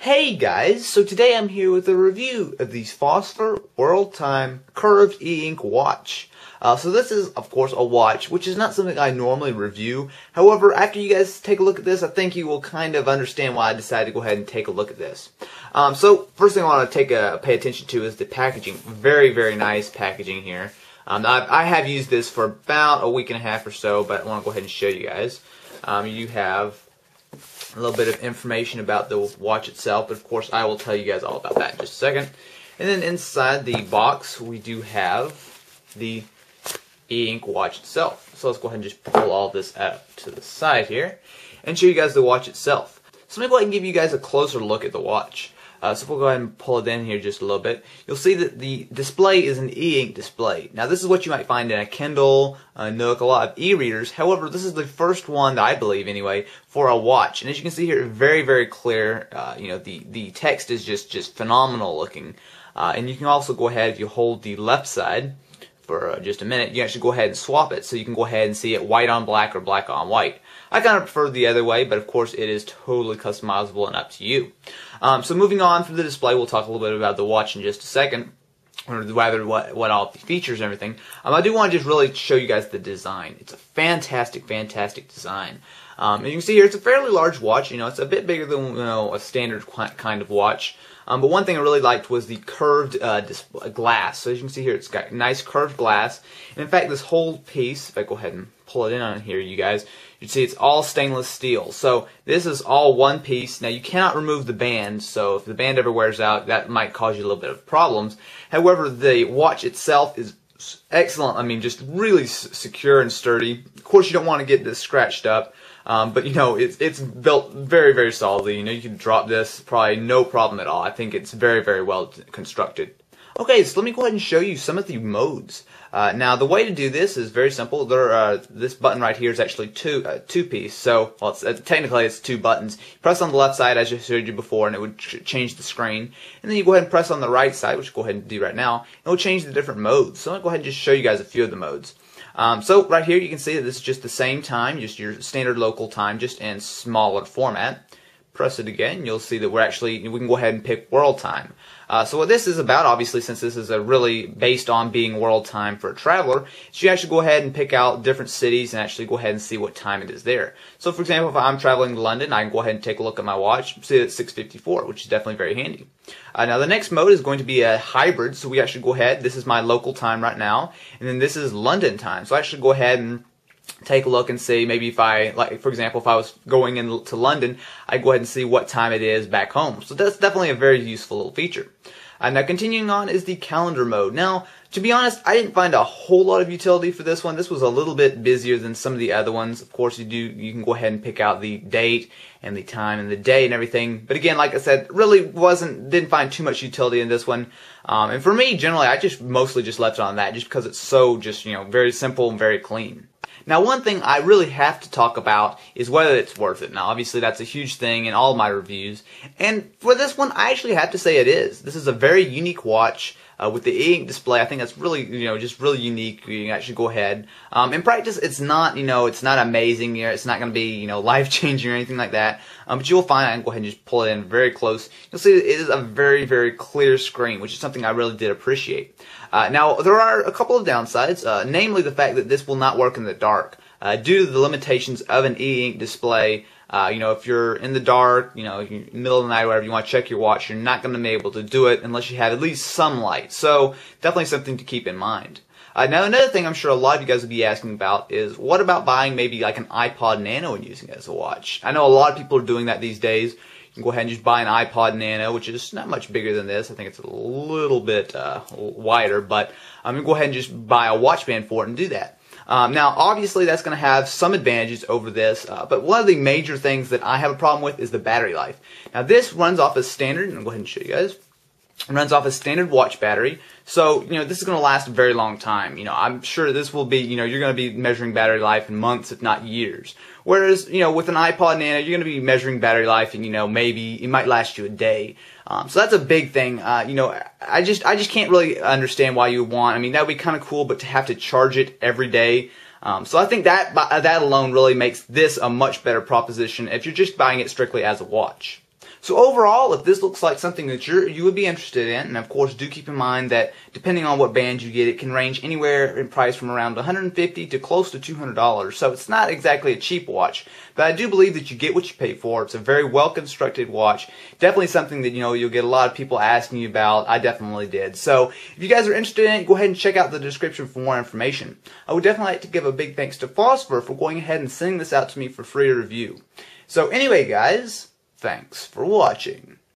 Hey guys, so today I'm here with a review of the Phosphor World Time Curved E-Ink Watch. So this is, of course, a watch, which is not something I normally review. However, after you guys take a look at this, I think you will kind of understand why I decided to go ahead and take a look at this. So first thing I want to pay attention to is the packaging. Very, very nice packaging here. I have used this for about a week and a half or so, but I want to go ahead and show you guys. You have a little bit of information about the watch itself, but of course I will tell you guys all about that in just a second. And then inside the box we do have the e-ink watch itself. So let's go ahead and just pull all this out to the side here and show you guys the watch itself. So let me go ahead and give you guys a closer look at the watch. So we'll go ahead and pull it in here just a little bit. You'll see that the display is an e-ink display. Now this is what you might find in a Kindle, a Nook, a lot of e-readers. However, this is the first one that I believe anyway for a watch. And as you can see here, very, very clear. The text is just phenomenal looking. And you can also go ahead, if you hold the left side for just a minute, you can actually go ahead and swap it. So you can go ahead and see it white on black or black on white. I kind of prefer the other way, but of course it is totally customizable and up to you. So moving on from the display, we'll talk a little bit about the watch in just a second, or rather what all the features and everything. I do want to just really show you guys the design. It's a fantastic, fantastic design. And you can see here it's a fairly large watch. It's a bit bigger than a standard kind of watch. But one thing I really liked was the curved glass. So as you can see here, it's got nice curved glass. And in fact, this whole piece, if I go ahead and pull it in on here, you guys, you can see it's all stainless steel. So this is all one piece. Now you cannot remove the band, so if the band ever wears out, that might cause you a little bit of problems. However, the watch itself is excellent. I mean, just really secure and sturdy. Of course, you don't want to get this scratched up. But it's built very, very solidly. You can drop this probably no problem at all. I think it's very, very well constructed. Okay, so let me go ahead and show you some of the modes. Now the way to do this is very simple. This button right here is actually two-piece. So technically it's two buttons. You press on the left side as I showed you before, and it would change the screen. And then you go ahead and press on the right side, which we'll go ahead and do right now. And it will change the different modes. So I'm going to go ahead and just show you guys a few of the modes. So right here you can see that this is just the same time, just your standard local time, just in smaller format. Press it again, you'll see that we can go ahead and pick world time. So what this is about, obviously, since this is really based on being world time for a traveler, is you actually go ahead and pick out different cities and actually go ahead and see what time it is there. So for example, if I'm traveling to London, I can go ahead and take a look at my watch, see that it's 6:54, which is definitely very handy. Now the next mode is going to be a hybrid, so we actually go ahead, this is my local time right now, and then this is London time. So I actually go ahead and take a look and see, maybe for example, if I was going into London, I'd go ahead and see what time it is back home. So that's definitely a very useful little feature. Now continuing on is the calendar mode. Now, to be honest, I didn't find a whole lot of utility for this one. This was a little bit busier than some of the other ones. Of course, you can go ahead and pick out the date and the time and the day and everything. But again, like I said, really didn't find too much utility in this one. And for me, generally, I mostly just left it on that, just because it's so very simple and very clean. Now, one thing I really have to talk about is whether it's worth it. Now, obviously, that's a huge thing in all of my reviews. And for this one, I actually have to say it is. This is a very unique watch with the e-ink display. I think that's really, just really unique. You can actually go ahead. In practice, it's not, it's not amazing. It's not going to be, life-changing or anything like that. But you'll find, I can go ahead and just pull it in very close. You'll see it is a very, very clear screen, which is something I really did appreciate. Now, there are a couple of downsides, namely the fact that this will not work in the dark. Due to the limitations of an e-ink display, if you're in the dark, in the middle of the night, whatever, you want to check your watch, you're not going to be able to do it unless you have at least some light. So, definitely something to keep in mind. Now, another thing I'm sure a lot of you guys will be asking about is, what about buying maybe like an iPod Nano and using it as a watch? I know a lot of people are doing that these days. You can go ahead and just buy an iPod Nano, which is not much bigger than this. I think it's a little bit wider, but I'm going to go ahead and just buy a watch band for it and do that. Now, obviously, that's going to have some advantages over this, but one of the major things that I have a problem with is the battery life. Now, this runs off a standard, and I'll go ahead and show you guys. It runs off a standard watch battery, so, this is going to last a very long time. I'm sure this will be, you're going to be measuring battery life in months, if not years. Whereas, with an iPod Nano, you're going to be measuring battery life and, maybe it might last you a day. So that's a big thing. I just can't really understand why you would want, that would be kind of cool, but to have to charge it every day. So I think that alone really makes this a much better proposition if you're just buying it strictly as a watch. So overall, if this looks like something that you would be interested in, and of course do keep in mind that depending on what band you get, it can range anywhere in price from around $150 to close to $200. So it's not exactly a cheap watch, but I do believe that you get what you pay for. It's a very well constructed watch. Definitely something that you'll get a lot of people asking you about. I definitely did. So if you guys are interested in it, go ahead and check out the description for more information. I would definitely like to give a big thanks to Phosphor for going ahead and sending this out to me for free to review. So anyway, guys, thanks for watching.